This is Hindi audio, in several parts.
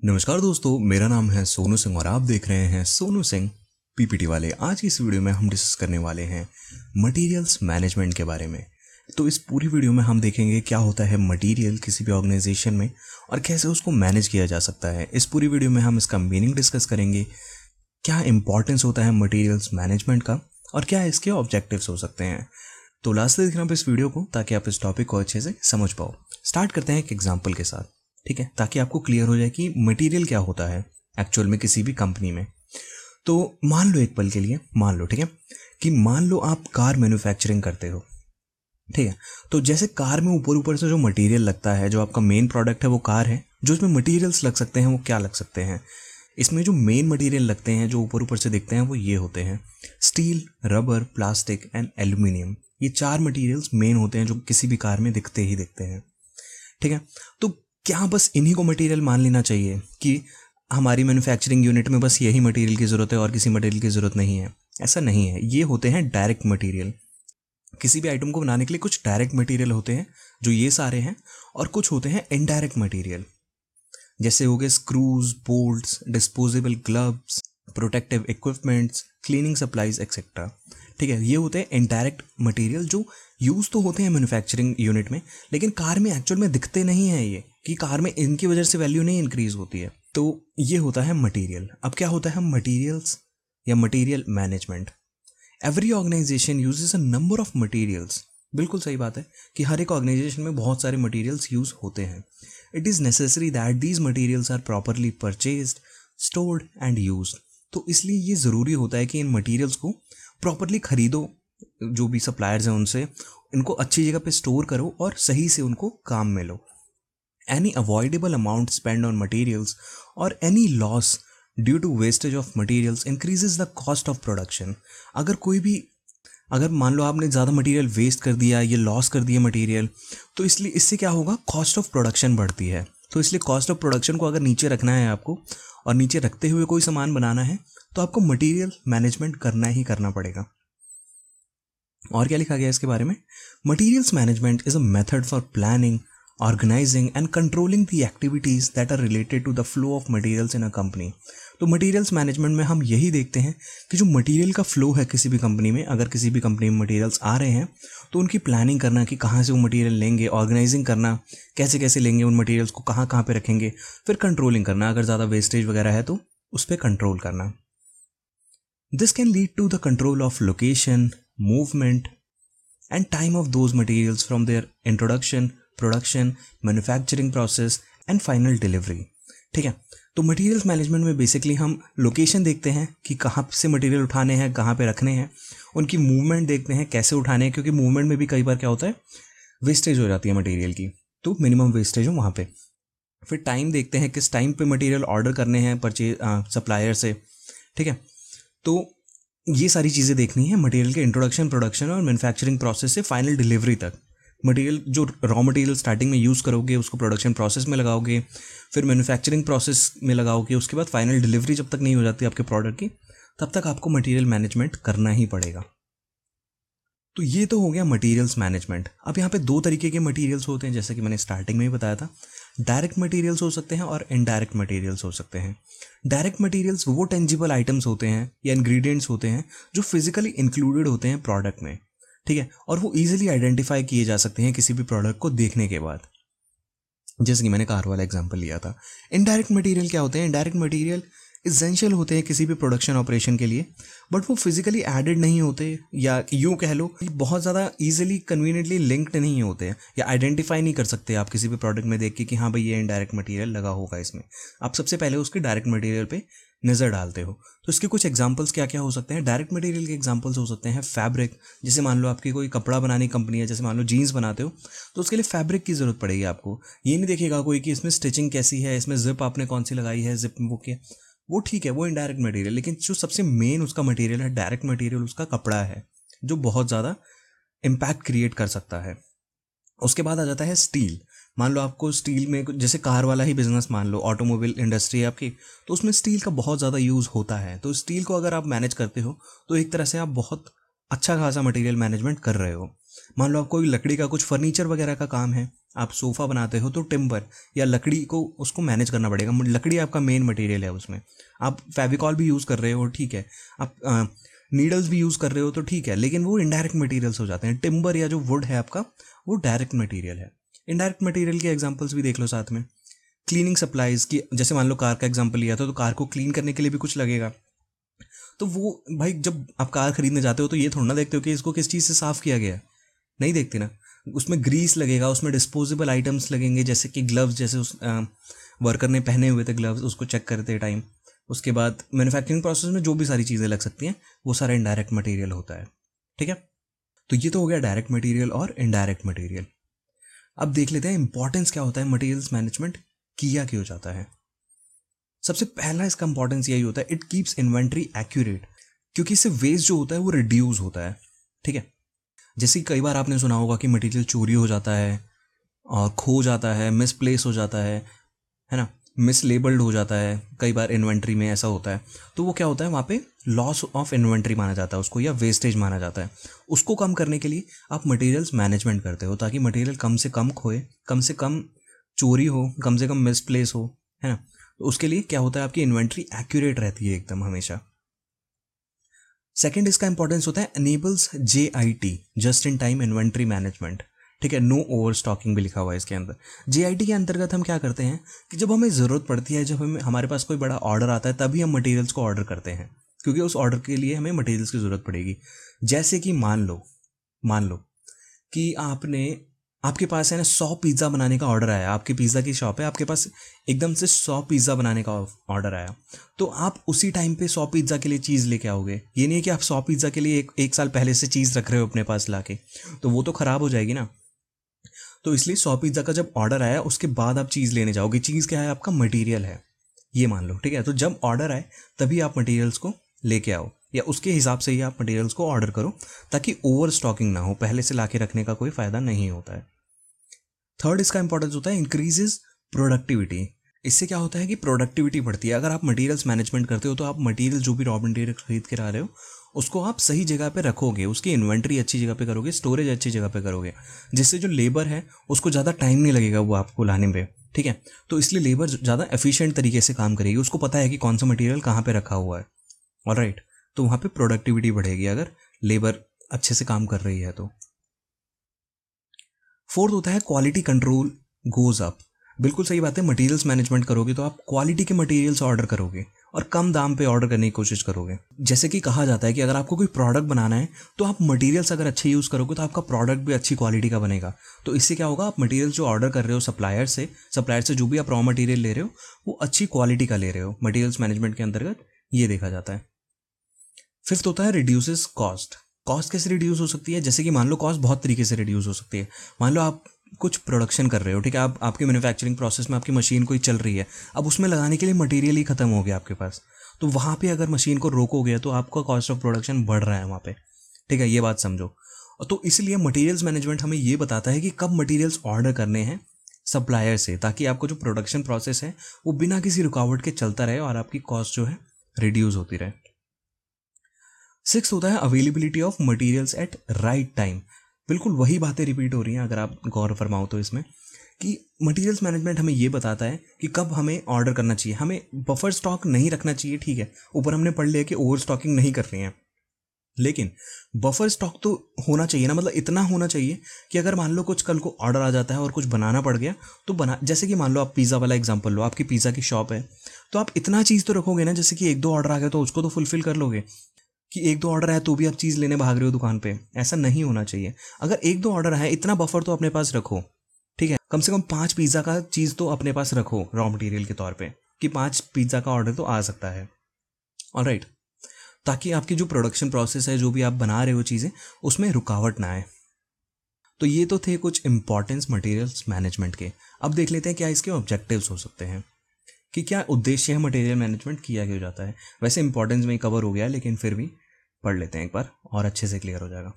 नमस्कार दोस्तों, मेरा नाम है सोनू सिंह और आप देख रहे हैं सोनू सिंह पीपीटी वाले। आज की इस वीडियो में हम डिस्कस करने वाले हैं मटेरियल्स मैनेजमेंट के बारे में। तो इस पूरी वीडियो में हम देखेंगे क्या होता है मटेरियल किसी भी ऑर्गेनाइजेशन में और कैसे उसको मैनेज किया जा सकता है। इस पूरी वीडियो में हम इसका मीनिंग डिस्कस करेंगे, क्या इंपॉर्टेंस होता है मटेरियल्स मैनेजमेंट का और क्या इसके ऑब्जेक्टिव्स हो सकते हैं। तो लास्ट तक देखना आप इस वीडियो को ताकि आप इस टॉपिक को अच्छे से समझ पाओ। स्टार्ट करते हैं एक एग्जांपल के साथ, ठीक है, ताकि आपको क्लियर हो जाए कि मटेरियल क्या होता है एक्चुअल में किसी भी कंपनी में। तो मान लो एक पल के लिए, मान लो, ठीक है, कि मान लो आप कार मैन्युफैक्चरिंग करते हो, ठीक है। तो जैसे कार में ऊपर ऊपर से जो मटेरियल लगता है, जो आपका मेन प्रोडक्ट है वो कार है, जो इसमें मटेरियल्स लग सकते हैं वो क्या लग सकते हैं। इसमें जो मेन मटेरियल लगते हैं जो ऊपर ऊपर से दिखते हैं वो ये होते हैं steel, rubber, plastic and aluminium. ये चार मटेरियल्स मेन होते हैं जो किसी भी कार में दिखते ही दिखते हैं, ठीक है। तो क्या बस इन्हीं को मटेरियल मान लेना चाहिए कि हमारी मैन्युफैक्चरिंग यूनिट में बस यही मटेरियल की ज़रूरत है और किसी मटेरियल की ज़रूरत नहीं है? ऐसा नहीं है। ये होते हैं डायरेक्ट मटेरियल। किसी भी आइटम को बनाने के लिए कुछ डायरेक्ट मटेरियल होते हैं जो ये सारे हैं, और कुछ होते हैं इनडायरेक्ट मटेरियल, जैसे हो गए screws, bolts, disposable gloves, protective equipments, cleaning supplies etcetera. ठीक है, ये होते हैं इनडायरेक्ट मटेरियल जो यूज़ तो होते हैं मैन्युफैक्चरिंग यूनिट में, लेकिन कार में एक्चुअल में दिखते नहीं हैं। ये कि कार में इनकी वजह से वैल्यू नहीं इंक्रीज होती है। तो ये होता है मटेरियल। अब क्या होता है मटेरियल्स या material management. Every organization uses a number of materials. बिल्कुल सही बात है कि हर एक ऑर्गेनाइजेशन में बहुत सारे मटेरियल्स यूज होते हैं। It is necessary that these materials are properly purchased, stored and used. तो इसलिए ये ज़रूरी होता है कि इन मटेरियल्स को प्रॉपरली खरीदो, जो भी सप्लायर्स हैं उनसे, इनको अच्छी जगह पे स्टोर करो और सही से उनको काम में लो। Any avoidable amount spent on materials or any loss due to wastage of materials increases the cost of production। अगर मान लो आपने ज़्यादा मटेरियल वेस्ट कर दिया, ये लॉस कर दिया मटेरियल, तो इसलिए इससे क्या होगा, कॉस्ट ऑफ प्रोडक्शन बढ़ती है। तो इसलिए कॉस्ट ऑफ प्रोडक्शन को अगर नीचे रखना है आपको, और नीचे रखते हुए कोई सामान बनाना है, तो आपको मटेरियल मैनेजमेंट करना ही करना पड़ेगा। और क्या लिखा गया इसके बारे में? Materials management is a method for planning, organizing and controlling the activities that are related to the flow of materials in a company. तो मटेरियल्स मैनेजमेंट में हम यही देखते हैं कि जो मटेरियल का फ्लो है किसी भी कंपनी में, अगर किसी भी कंपनी में मटेरियल्स आ रहे हैं तो उनकी प्लानिंग करना कि कहाँ से वो मटेरियल लेंगे, ऑर्गेनाइजिंग करना कैसे कैसे लेंगे उन मटेरियल्स को, कहाँ कहाँ पे रखेंगे, फिर कंट्रोलिंग करना, अगर ज़्यादा वेस्टेज वगैरह है तो उस पर कंट्रोल करना। This can lead to the control of location, movement and time of those materials from their introduction, production, manufacturing process and final delivery। ठीक है, तो मटेरियल्स मैनेजमेंट में बेसिकली हम लोकेशन देखते हैं कि कहाँ से मटेरियल उठाने हैं, कहाँ पे रखने हैं, उनकी मूवमेंट देखते हैं कैसे उठाने हैं, क्योंकि मूवमेंट में भी कई बार क्या होता है, वेस्टेज हो जाती है मटेरियल की, तो मिनिमम वेस्टेज हो वहाँ पे। फिर टाइम देखते हैं, किस टाइम पे मटेरियल ऑर्डर करने हैं परचेज सप्लायर से। ठीक है, तो ये सारी चीज़ें देखनी है मटेरियल के इंट्रोडक्शन, प्रोडक्शन और मैन्युफैक्चरिंग प्रोसेस से फाइनल डिलीवरी तक। मटेरियल जो रॉ मटेरियल स्टार्टिंग में यूज़ करोगे उसको प्रोडक्शन प्रोसेस में लगाओगे, फिर मैन्युफैक्चरिंग प्रोसेस में लगाओगे, उसके बाद फाइनल डिलीवरी जब तक नहीं हो जाती आपके प्रोडक्ट की, तब तक आपको मटेरियल मैनेजमेंट करना ही पड़ेगा। तो ये तो हो गया मटेरियल्स मैनेजमेंट। अब यहाँ पे दो तरीके के मटेरियल्स होते हैं, जैसे कि मैंने स्टार्टिंग में ही बताया था। डायरेक्ट मटेरियल्स हो सकते हैं और इनडायरेक्ट मटेरियल्स हो सकते हैं। डायरेक्ट मटेरियल्स वो टेंजिबल आइटम्स होते हैं या इंग्रेडिएंट्स होते हैं जो फिजिकली इंक्लूडेड होते हैं प्रोडक्ट में, ठीक है, और वो ईजिली आइडेंटिफाई किए जा सकते हैं किसी भी प्रोडक्ट को देखने के बाद, जैसे कि मैंने कार वाला एग्जांपल लिया था। इनडायरेक्ट मटेरियल क्या होते हैं? इनडायरेक्ट मटेरियल इसेंशियल होते हैं किसी भी प्रोडक्शन ऑपरेशन के लिए, बट वो फिजिकली एडेड नहीं होते, या यूँ कह लो बहुत ज़्यादा ईजिली कन्वीनियंटली लिंक्ड नहीं होते हैं, या आइडेंटिफाई नहीं कर सकते आप किसी भी प्रोडक्ट में देख के कि हाँ भाई ये इनडायरेक्ट मटेरियल लगा होगा इसमें। आप सबसे पहले उसके डायरेक्ट मटेरियल पे नज़र डालते हो। तो इसके कुछ एग्जांपल्स क्या क्या हो सकते हैं? डायरेक्ट मटेरियल के एग्जांपल्स हो सकते हैं फैब्रिक। जैसे मान लो आपकी कोई कपड़ा बनाने की कंपनी है, जैसे मान लो जीन्स बनाते हो, तो उसके लिए फैब्रिक की ज़रूरत पड़ेगी आपको। ये नहीं देखेगा कोई कि इसमें स्टिचिंग कैसी है, इसमें जिप आपने कौन सी लगाई है, जिप वो क्या, वो ठीक है, वो इनडायरेक्ट मटेरियल। लेकिन जो सबसे मेन उसका मटेरियल है, डायरेक्ट मटेरियल, उसका कपड़ा है, जो बहुत ज़्यादा इम्पैक्ट क्रिएट कर सकता है। उसके बाद आ जाता है स्टील। मान लो आपको स्टील में, जैसे कार वाला ही बिजनेस मान लो, ऑटोमोबाइल इंडस्ट्री है आपकी, तो उसमें स्टील का बहुत ज़्यादा यूज़ होता है। तो स्टील को अगर आप मैनेज करते हो तो एक तरह से आप बहुत अच्छा खासा मटेरियल मैनेजमेंट कर रहे हो। मान लो आप कोई लकड़ी का कुछ फर्नीचर वगैरह का काम है, आप सोफ़ा बनाते हो तो टिम्बर या लकड़ी को उसको मैनेज करना पड़ेगा। लकड़ी आपका मेन मटेरियल है, उसमें आप फेविकॉल भी यूज़ कर रहे हो, ठीक है, आप नीडल्स भी यूज़ कर रहे हो तो ठीक है, लेकिन वो इनडायरेक्ट मटेरियल्स हो जाते हैं। टिम्बर या जो वुड है आपका, वो डायरेक्ट मटेरियल है। इनडायरेक्ट मटेरियल के एग्जांपल्स भी देख लो साथ में। क्लीनिंग सप्लाईज की, जैसे मान लो कार का एग्जांपल लिया था, तो कार को क्लीन करने के लिए भी कुछ लगेगा। तो वो भाई जब आप कार खरीदने जाते हो तो ये थोड़ा ना देखते हो कि इसको किस चीज़ से साफ़ किया गया है, नहीं देखते ना। उसमें ग्रीस लगेगा, उसमें डिस्पोजेबल आइटम्स लगेंगे, जैसे कि ग्लव्स, जैसे उस वर्कर ने पहने हुए थे ग्लव्स, उसको चेक करते टाइम। उसके बाद मैन्युफैक्चरिंग प्रोसेस में जो भी सारी चीज़ें लग सकती हैं, वो सारा इनडायरेक्ट मटेरियल होता है, ठीक है। तो ये तो हो गया डायरेक्ट मटेरियल और इनडायरेक्ट मटेरियल। अब देख लेते हैं इंपॉर्टेंस क्या होता है मटेरियल्स मैनेजमेंट किया क्यों जाता है। सबसे पहला इसका इंपॉर्टेंस यही होता है, इट कीप्स इन्वेंट्री एक्यूरेट, क्योंकि इससे वेस्ट जो होता है वो रिड्यूस होता है, ठीक है। जैसे कि कई बार आपने सुना होगा कि मटेरियल चोरी हो जाता है और खो जाता है, मिसप्लेस हो जाता है ना, मिसलेबल्ड हो जाता है, कई बार इन्वेंट्री में ऐसा होता है। तो वो क्या होता है, वहाँ पे लॉस ऑफ इन्वेंट्री माना जाता है उसको, या वेस्टेज माना जाता है। उसको कम करने के लिए आप मटेरियल्स मैनेजमेंट करते हो, ताकि मटेरियल कम से कम खोए, कम से कम चोरी हो, कम से कम मिसप्लेस हो, है ना। तो उसके लिए क्या होता है, आपकी इन्वेंट्री एक्यूरेट रहती है एकदम हमेशा। सेकंड इसका इंपॉर्टेंस होता है enables JIT, just in time inventory management, ठीक है। नो ओवर स्टॉकिंग भी लिखा हुआ है इसके अंदर। JIT के अंतर्गत हम क्या करते हैं कि जब हमें ज़रूरत पड़ती है, जब हमें हमारे पास कोई बड़ा ऑर्डर आता है, तभी हम मटेरियल्स को ऑर्डर करते हैं, क्योंकि उस ऑर्डर के लिए हमें मटेरियल्स की ज़रूरत पड़ेगी। जैसे कि मान लो कि आपके पास है ना 100 पिज़्ज़ा बनाने का ऑर्डर आया, आपकी पिज़्ज़ा की शॉप है, आपके पास एकदम से 100 पिज़्ज़ा बनाने का ऑर्डर आया, तो आप उसी टाइम पे 100 पिज़्ज़ा के लिए चीज़ लेके आओगे। ये नहीं है कि आप 100 पिज़्ज़ा के लिए एक साल पहले से चीज़ रख रहे हो अपने पास लाके, तो वो तो ख़राब हो जाएगी ना। तो इसलिए 100 पिज़्ज़ा का जब ऑर्डर आया, उसके बाद आप चीज़ लेने जाओगे। चीज़ क्या है, आपका मटीरियल है, ये मान लो, ठीक है। तो जब ऑर्डर आए तभी आप मटीरियल्स को लेके आओ, या उसके हिसाब से ही आप मटीरियल्स को ऑर्डर करो, ताकि ओवर स्टॉकिंग ना हो। पहले से लाके रखने का कोई फ़ायदा नहीं होता है। थर्ड इसका इंपॉर्टेंस होता है इंक्रीजेज प्रोडक्टिविटी। इससे क्या होता है कि प्रोडक्टिविटी बढ़ती है। अगर आप मटेरियल्स मैनेजमेंट करते हो, तो आप मटेरियल, जो भी रॉ मटेरियल खरीद के ला रहे हो, उसको आप सही जगह पे रखोगे, उसकी इन्वेंट्री अच्छी जगह पे करोगे, स्टोरेज अच्छी जगह पे करोगे, जिससे जो लेबर है उसको ज़्यादा टाइम नहीं लगेगा वो आपको लाने में, ठीक है। तो इसलिए लेबर ज़्यादा एफिशिएंट तरीके से काम करेगी, उसको पता है कि कौन सा मटेरियल कहाँ पे रखा हुआ है, ऑलराइट। तो वहाँ पे प्रोडक्टिविटी बढ़ेगी अगर लेबर अच्छे से काम कर रही है तो। फोर्थ होता है क्वालिटी कंट्रोल गोज अप। बिल्कुल सही बात है, मटेरियल्स मैनेजमेंट करोगे तो आप क्वालिटी के मटेरियल्स ऑर्डर करोगे और कम दाम पे ऑर्डर करने की कोशिश करोगे। जैसे कि कहा जाता है कि अगर आपको कोई प्रोडक्ट बनाना है, तो आप मटेरियल्स अगर अच्छे यूज़ करोगे तो आपका प्रोडक्ट भी अच्छी क्वालिटी का बनेगा। तो इससे क्या होगा, आप मटेरियल जो ऑर्डर कर रहे हो सप्लायर से जो भी आप रॉ मटेरियल ले रहे हो, वो अच्छी क्वालिटी का ले रहे हो। मटेरियल्स मैनेजमेंट के अंतर्गत ये देखा जाता है। फिफ्थ होता है रिड्यूसेस कॉस्ट। कॉस्ट कैसे रिड्यूस हो सकती है, जैसे कि मान लो कॉस्ट बहुत तरीके से रिड्यूस हो सकती है। मान लो आप कुछ प्रोडक्शन कर रहे हो, ठीक है, आप आपकी मैन्युफैक्चरिंग प्रोसेस में आपकी मशीन कोई चल रही है, अब उसमें लगाने के लिए मटेरियल ही खत्म हो गया आपके पास, तो वहाँ पे अगर मशीन को रोकोगे तो आपका कॉस्ट ऑफ प्रोडक्शन बढ़ रहा है वहाँ पे, ठीक है, ये बात समझो। तो इसलिए मटेरियल्स मैनेजमेंट हमें ये बताता है कि कब मटेरियल्स ऑर्डर करने हैं सप्लायर से, ताकि आपको जो प्रोडक्शन प्रोसेस है वो बिना किसी रुकावट के चलता रहे और आपकी कॉस्ट जो है रिड्यूस होती रहे। सिक्स होता है availability of materials at right time. बिल्कुल वही बातें रिपीट हो रही हैं अगर आप गौर फरमाओ तो इसमें, कि मटेरियल्स मैनेजमेंट हमें ये बताता है कि कब हमें ऑर्डर करना चाहिए। हमें बफर स्टॉक नहीं रखना चाहिए, ठीक है, ऊपर हमने पढ़ लिया कि ओवर स्टॉकिंग नहीं कर रही है, लेकिन बफर स्टॉक तो होना चाहिए ना। मतलब इतना होना चाहिए कि अगर मान लो कुछ कल को ऑर्डर आ जाता है और कुछ बनाना पड़ गया तो बना, जैसे कि मान लो आप पिज़्ज़ा वाला एग्जांपल लो, आपकी पिज़्ज़ा की शॉप है, तो आप इतना चीज़ तो रखोगे ना, जैसे कि एक दो ऑर्डर आ गया तो उसको तो फुलफिल कर लोगे। कि एक दो ऑर्डर है तो भी आप चीज़ लेने भाग रहे हो दुकान पे, ऐसा नहीं होना चाहिए। अगर एक दो ऑर्डर है, इतना बफर तो अपने पास रखो, ठीक है, कम से कम 5 पिज़्ज़ा का चीज़ तो अपने पास रखो रॉ मटेरियल के तौर पे, कि 5 पिज़्ज़ा का ऑर्डर तो आ सकता है, ऑलराइट, ताकि आपकी जो प्रोडक्शन प्रोसेस है, जो भी आप बना रहे हो चीज़ें, उसमें रुकावट ना आए। तो ये तो थे कुछ इंपॉर्टेंस मटेरियल्स मैनेजमेंट के। अब देख लेते हैं क्या इसके ऑब्जेक्टिव्स हो सकते हैं, कि क्या उद्देश्य है मटेरियल मैनेजमेंट किया क्यों जाता है। वैसे इंपॉर्टेंस में कवर हो गया है, लेकिन फिर भी पढ़ लेते हैं एक बार और अच्छे से क्लियर हो जाएगा।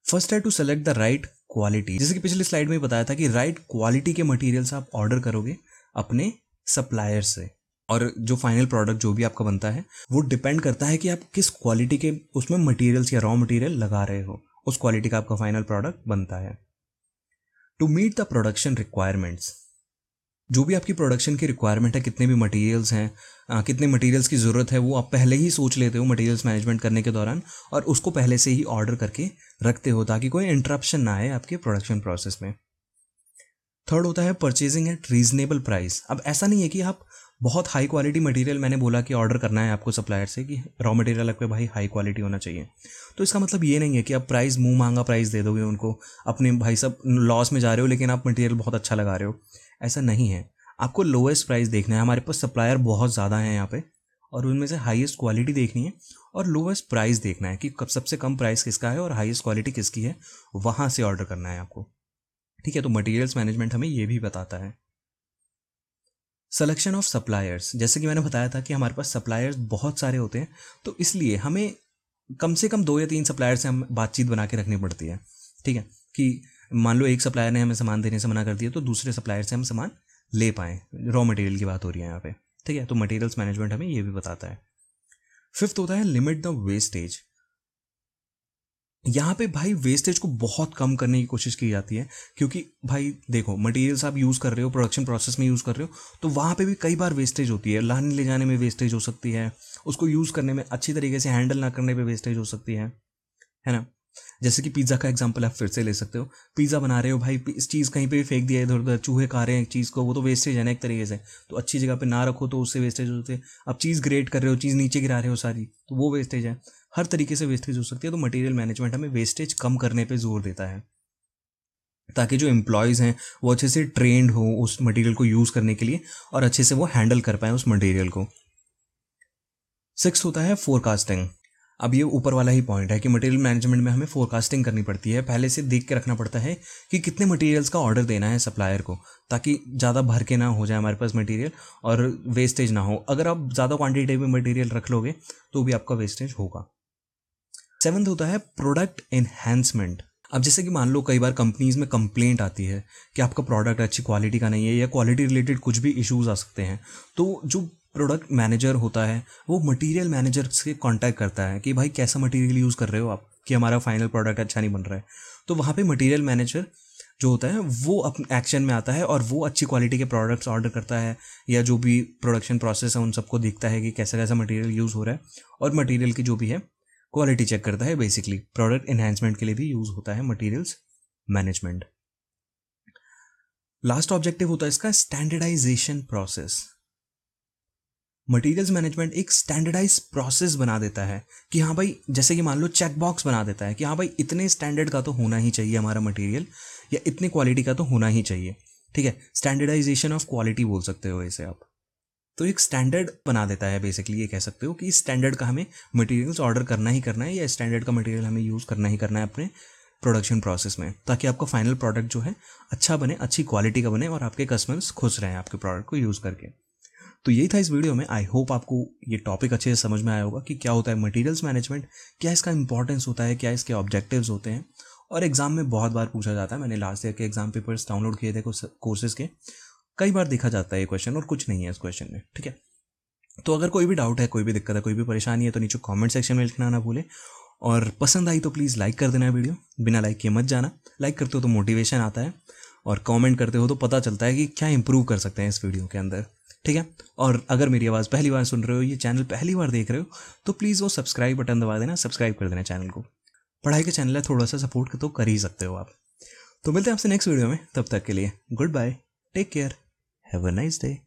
फर्स्ट है to select the right quality. जैसे कि पिछली स्लाइड में ही बताया था कि राइट क्वालिटी के मटेरियल्स आप ऑर्डर करोगे अपने सप्लायर से, और जो फाइनल प्रोडक्ट जो भी आपका बनता है वो डिपेंड करता है कि आप किस क्वालिटी के उसमें मटेरियल्स या रॉ मटेरियल लगा रहे हो। उस क्वालिटी का आपका फाइनल प्रोडक्ट बनता है। To meet the production requirements, जो भी आपकी प्रोडक्शन की रिक्वायरमेंट है, कितने भी मटेरियल्स हैं, कितने मटेरियल्स की ज़रूरत है, वो आप पहले ही सोच लेते हो मटेरियल्स मैनेजमेंट करने के दौरान, और उसको पहले से ही ऑर्डर करके रखते हो ताकि कोई इंटरप्शन ना आए आपके प्रोडक्शन प्रोसेस में। थर्ड होता है परचेजिंग एट रीजनेबल प्राइस। अब ऐसा नहीं है कि आप बहुत हाई क्वालिटी मटेरियल, मैंने बोला कि ऑर्डर करना है आपको सप्लायर से कि रॉ मटेरियल आपके भाई हाई क्वालिटी होना चाहिए, तो इसका मतलब ये नहीं है कि आप प्राइस मुंह मांगा प्राइस दे दोगे उनको, अपने भाई सब लॉस में जा रहे हो लेकिन आप मटेरियल बहुत अच्छा लगा रहे हो। ऐसा नहीं है, आपको लोएस्ट प्राइस देखना है। हमारे पास सप्लायर बहुत ज़्यादा हैं यहाँ पे, और उनमें से हाईएस्ट क्वालिटी देखनी है और लोएस्ट प्राइस देखना है कि कब सबसे कम प्राइस किसका है और हाईएस्ट क्वालिटी किसकी है, वहाँ से ऑर्डर करना है आपको। ठीक है, तो मटेरियल्स मैनेजमेंट हमें ये भी बताता है। सिलेक्शन ऑफ सप्लायर्स, जैसे कि मैंने बताया था कि हमारे पास सप्लायर्स बहुत सारे होते हैं, तो इसलिए हमें कम से कम 2 या 3 सप्लायर से हम बातचीत बना के रखनी पड़ती है। ठीक है, कि मान लो एक सप्लायर ने हमें सामान देने से मना कर दिया, तो दूसरे सप्लायर से हम सामान ले पाएँ। रॉ मटेरियल की बात हो रही है यहाँ पे। ठीक है, तो मटेरियल्स मैनेजमेंट हमें ये भी बताता है। फिफ्थ होता है लिमिट द वेस्टेज। यहाँ पे भाई वेस्टेज को बहुत कम करने की कोशिश की जाती है, क्योंकि भाई देखो मटेरियल्स आप यूज़ कर रहे हो, प्रोडक्शन प्रोसेस में यूज़ कर रहे हो, तो वहाँ पे भी कई बार वेस्टेज होती है। लाने ले जाने में वेस्टेज हो सकती है, उसको यूज़ करने में अच्छी तरीके से हैंडल ना करने पे वेस्टेज हो सकती है ना। जैसे कि पिज़्ज़ा का एग्जांपल आप फिर से ले सकते हो। पिज़्ज़ा बना रहे हो भाई, इस चीज़ कहीं पे भी फेंक दिया इधर उधर, चूहे खा रहे हैं चीज़ को, वो तो वेस्टेज है ना एक तरीके से। तो अच्छी जगह पे ना रखो तो उससे वेस्टेज होते हैं। अब चीज़ ग्रेट कर रहे हो, चीज़ नीचे गिरा रहे हो सारी, तो वो वेस्टेज है। हर तरीके से वेस्टेज हो सकती है। तो मटेरियल मैनेजमेंट हमें वेस्टेज कम करने पर जोर देता है, ताकि जो एम्प्लॉयज़ हैं वो अच्छे से ट्रेंड हो उस मटेरियल को यूज़ करने के लिए, और अच्छे से वो हैंडल कर पाएँ उस मटेरियल को। सिक्स्थ होता है फोरकास्टिंग। अब ये ऊपर वाला ही पॉइंट है कि मटेरियल मैनेजमेंट में हमें फोरकास्टिंग करनी पड़ती है। पहले से देख के रखना पड़ता है कि कितने मटेरियल्स का ऑर्डर देना है सप्लायर को, ताकि ज़्यादा भर के ना हो जाए हमारे पास मटेरियल और वेस्टेज ना हो। अगर आप ज़्यादा क्वांटिटी में मटेरियल रख लोगे तो भी आपका वेस्टेज होगा। सेवन्थ होता है प्रोडक्ट एनहेंसमेंट। अब जैसे कि मान लो कई बार कंपनीज में कंप्लेंट आती है कि आपका प्रोडक्ट अच्छी क्वालिटी का नहीं है, या क्वालिटी रिलेटेड कुछ भी इश्यूज आ सकते हैं, तो जो प्रोडक्ट मैनेजर होता है वो मटेरियल मैनेजर से कांटेक्ट करता है कि भाई कैसा मटेरियल यूज़ कर रहे हो आप, कि हमारा फाइनल प्रोडक्ट अच्छा नहीं बन रहा है। तो वहाँ पे मटेरियल मैनेजर जो होता है वो अपने एक्शन में आता है और वो अच्छी क्वालिटी के प्रोडक्ट्स ऑर्डर करता है, या जो भी प्रोडक्शन प्रोसेस है उन सबको देखता है कि कैसा कैसा मटेरियल यूज़ हो रहा है, और मटेरियल की जो भी है क्वालिटी चेक करता है। बेसिकली प्रोडक्ट एनहांसमेंट के लिए भी यूज़ होता है मटेरियल्स मैनेजमेंट। लास्ट ऑब्जेक्टिव होता है इसका स्टैंडर्डाइजेशन प्रोसेस। मटेरियल्स मैनेजमेंट एक स्टैंडर्डाइज प्रोसेस बना देता है कि हाँ भाई, जैसे कि मान लो चेक बॉक्स बना देता है कि हाँ भाई इतने स्टैंडर्ड का तो होना ही चाहिए हमारा मटेरियल, या इतनी क्वालिटी का तो होना ही चाहिए। ठीक है, स्टैंडर्डाइजेशन ऑफ क्वालिटी बोल सकते हो इसे आप। तो एक स्टैंडर्ड बना देता है बेसिकली, ये कह सकते हो कि इस स्टैंडर्ड का हमें मटेरियल्स ऑर्डर करना ही करना है, या स्टैंडर्ड का मटेरियल हमें यूज़ करना ही करना है अपने प्रोडक्शन प्रोसेस में, ताकि आपका फाइनल प्रोडक्ट जो है अच्छा बने, अच्छी क्वालिटी का बने, और आपके कस्टमर्स खुश रहें आपके प्रोडक्ट को यूज़ करके। तो यही था इस वीडियो में। आई होप आपको ये टॉपिक अच्छे से समझ में आया होगा कि क्या होता है मटेरियल्स मैनेजमेंट, क्या इसका इंपॉर्टेंस होता है, क्या इसके ऑब्जेक्टिव्स होते हैं, और एग्जाम में बहुत बार पूछा जाता है। मैंने लास्ट ईयर के एग्जाम पेपर्स डाउनलोड किए थे कुछ कोर्सेज़ के, कई बार देखा जाता है ये क्वेश्चन, और कुछ नहीं है इस क्वेश्चन में। ठीक है, तो अगर कोई भी डाउट है, कोई भी दिक्कत है, कोई भी परेशानी है, तो नीचे कमेंट सेक्शन में लिखना ना भूले। और पसंद आई तो प्लीज़ लाइक कर देना वीडियो, बिना लाइक किए मत जाना। लाइक करते हो तो मोटिवेशन आता है, और कमेंट करते हो तो पता चलता है कि क्या इंप्रूव कर सकते हैं इस वीडियो के अंदर। ठीक है, और अगर मेरी आवाज़ पहली बार सुन रहे हो, ये चैनल पहली बार देख रहे हो, तो प्लीज़ वो सब्सक्राइब बटन दबा देना, सब्सक्राइब कर देना चैनल को। पढ़ाई के चैनल है, थोड़ा सा सपोर्ट तो कर ही सकते हो आप। तो मिलते हैं आपसे नेक्स्ट वीडियो में, तब तक के लिए goodbye, take care, have a nice day.